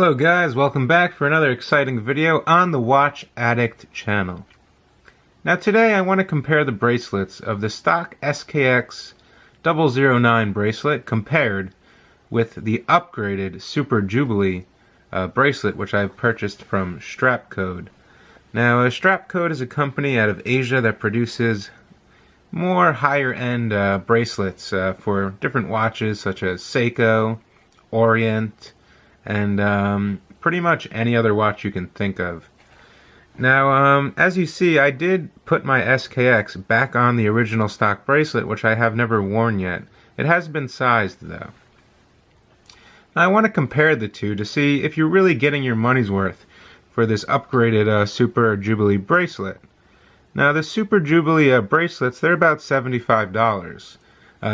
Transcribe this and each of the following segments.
Hello guys, welcome back for another exciting video on the Watch Addict channel. Now today I want to compare the bracelets of the stock SKX 009 bracelet compared with the upgraded Super Jubilee bracelet which I've purchased from Strapcode. Now Strapcode is a company out of Asia that produces more higher end bracelets for different watches such as Seiko, Orient, and pretty much any other watch you can think of. Now, as you see, I did put my SKX back on the original stock bracelet, which I have never worn yet. It has been sized, though. Now, I want to compare the two to see if you're really getting your money's worth for this upgraded Super Jubilee bracelet. Now, the Super Jubilee bracelets, they're about $75.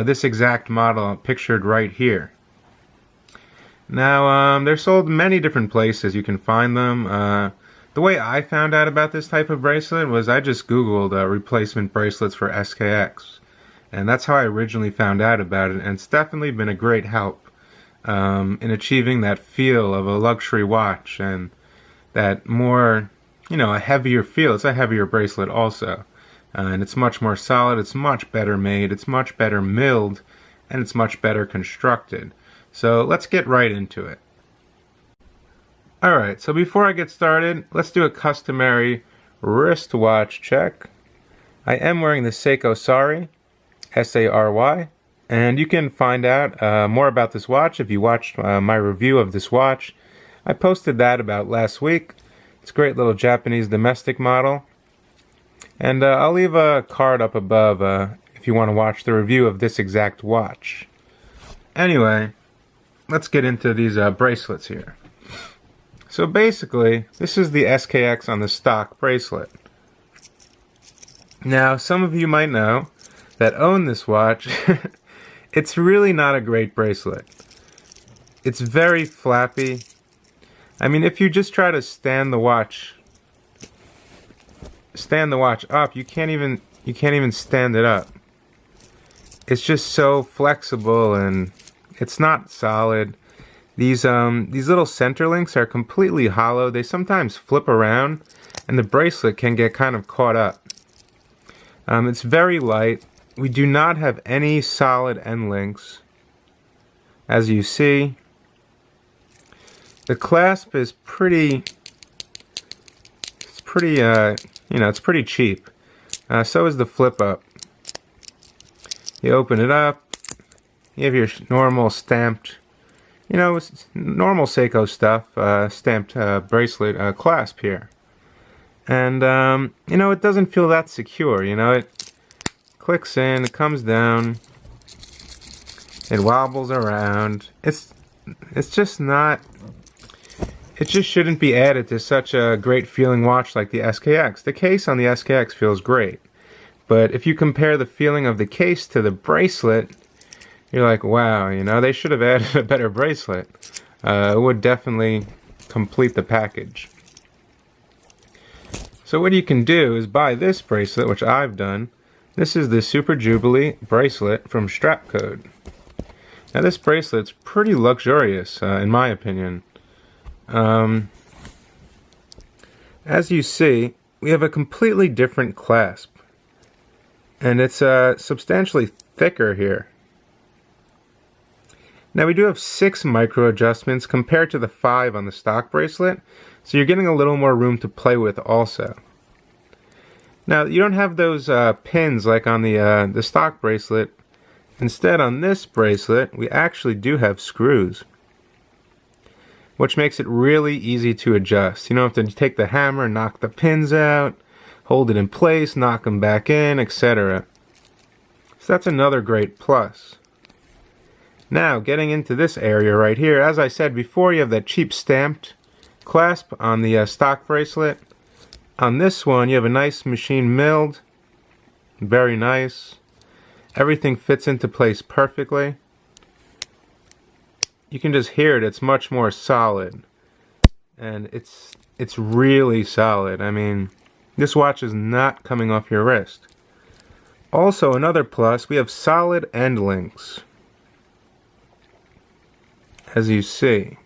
This exact model pictured right here. Now, they're sold many different places. You can find them. The way I found out about this type of bracelet was I just Googled replacement bracelets for SKX. And that's how I originally found out about it. And it's definitely been a great help in achieving that feel of a luxury watch and that more, a heavier feel. It's a heavier bracelet also. And it's much more solid. It's much better made. It's much better milled. And it's much better constructed. So let's get right into it. Alright, so before I get started, let's do a customary wristwatch check. I am wearing the Seiko Sary, S-A-R-Y, and you can find out more about this watch if you watched my review of this watch. I posted that about last week. It's a great little Japanese domestic model. And I'll leave a card up above if you want to watch the review of this exact watch. Anyway, let's get into these bracelets here. So basically, this is the SKX on the stock bracelet. Now, some of you might know that own this watch. It's really not a great bracelet. It's very flappy. I mean, if you just try to stand the watch up, you can't even stand it up. It's just so flexible and it's not solid. These little center links are completely hollow. They sometimes flip around, and the bracelet can get kind of caught up. It's very light. We do not have any solid end links, as you see. The clasp is pretty. It's pretty cheap. So is the flip up. You open it up. You have your normal stamped, normal Seiko stuff, stamped bracelet clasp here. And, it doesn't feel that secure, it clicks in, it comes down, it wobbles around. It's just not, it just shouldn't be added to such a great feeling watch like the SKX. The case on the SKX feels great, but if you compare the feeling of the case to the bracelet, you're like, wow, they should have added a better bracelet. It would definitely complete the package. So what you can do is buy this bracelet, which I've done. This is the Super Jubilee bracelet from Strapcode. Now this bracelet's pretty luxurious, in my opinion. As you see, we have a completely different clasp. And it's substantially thicker here. Now we do have 6 micro adjustments compared to the 5 on the stock bracelet, so you're getting a little more room to play with also. Now you don't have those pins like on the stock bracelet. Instead, on this bracelet we actually do have screws, which makes it really easy to adjust. You don't have to take the hammer, knock the pins out, hold it in place, knock them back in, etc. So that's another great plus. Now, getting into this area right here, as I said before, you have that cheap stamped clasp on the stock bracelet. On this one, you have a nice machine milled. Very nice. Everything fits into place perfectly. You can just hear it, it's much more solid. And it's really solid. I mean, this watch is not coming off your wrist. Also, another plus, we have solid end links. As you see.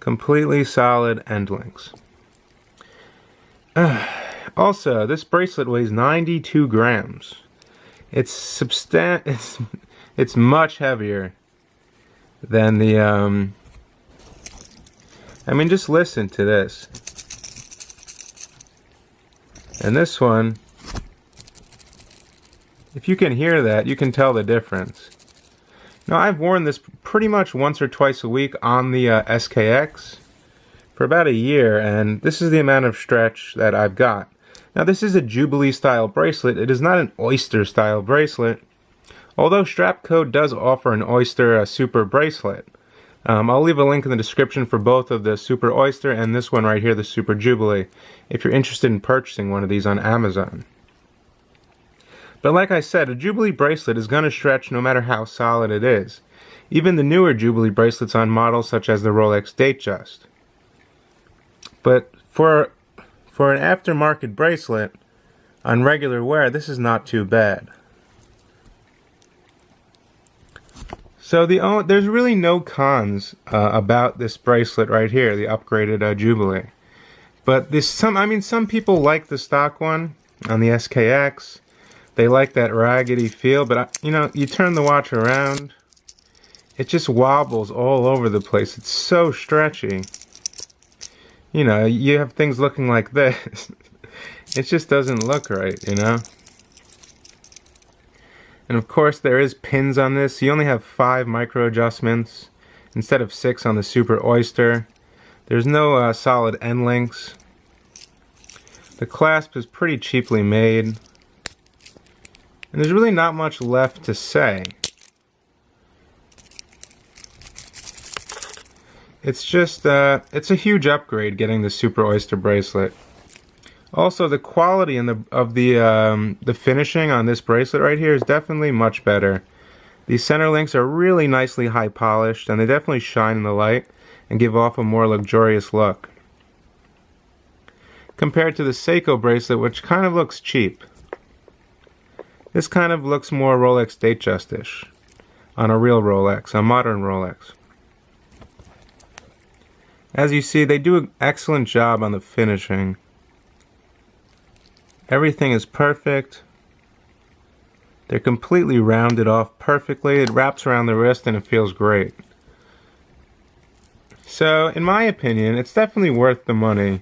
Completely solid end links. Also, this bracelet weighs 92 grams. It's it's much heavier than the I mean, just listen to this. And this one, if you can hear that, you can tell the difference. Now, I've worn this pretty much once or twice a week on the SKX for about a year, and this is the amount of stretch that I've got. Now, this is a Jubilee style bracelet. It is not an Oyster style bracelet, although Strapco does offer an Oyster Super bracelet. I'll leave a link in the description for both of the Super Oyster and this one right here, the Super Jubilee, if you're interested in purchasing one of these on Amazon. But like I said, a Jubilee bracelet is going to stretch no matter how solid it is. Even the newer Jubilee bracelets on models such as the Rolex Datejust. But for an aftermarket bracelet on regular wear, this is not too bad. So there's really no cons about this bracelet right here, the upgraded Jubilee. But some people like the stock one on the SKX. They like that raggedy feel, but you turn the watch around, it just wobbles all over the place. It's so stretchy. You have things looking like this. It just doesn't look right, And of course there is pins on this. You only have 5 micro adjustments instead of 6 on the Super Oyster. There's no solid end links. The clasp is pretty cheaply made. And there's really not much left to say. It's just, it's a huge upgrade getting the Super Oyster bracelet. Also, the quality of the finishing on this bracelet right here is definitely much better. These center links are really nicely high polished, and they definitely shine in the light and give off a more luxurious look. Compared to the Seiko bracelet, which kind of looks cheap. This kind of looks more Rolex Datejust-ish on a real Rolex, a modern Rolex. As you see, they do an excellent job on the finishing. Everything is perfect. They're completely rounded off perfectly. It wraps around the wrist and it feels great. So, in my opinion, it's definitely worth the money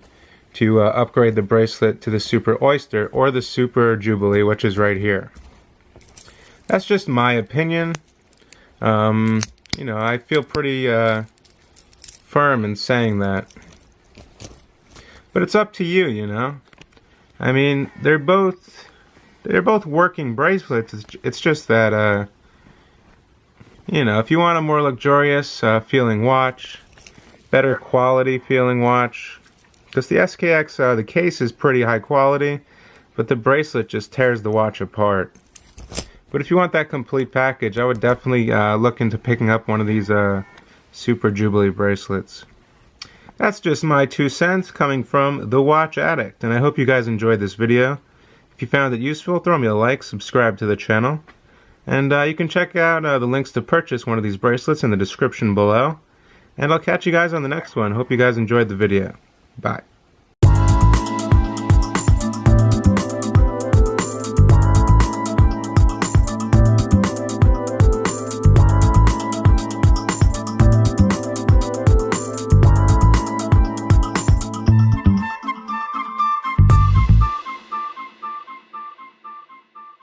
to upgrade the bracelet to the Super Oyster or the Super Jubilee, which is right here. That's just my opinion. I feel pretty firm in saying that. But it's up to you, I mean, they're both working bracelets. It's just that, if you want a more luxurious feeling watch, better quality feeling watch, because the SKX, the case is pretty high quality, but the bracelet just tears the watch apart. But if you want that complete package, I would definitely look into picking up one of these Super Jubilee bracelets. That's just my 2 cents coming from the Watch Addict, and I hope you guys enjoyed this video. If you found it useful, throw me a like, subscribe to the channel, and you can check out the links to purchase one of these bracelets in the description below. And I'll catch you guys on the next one. Hope you guys enjoyed the video. Bye.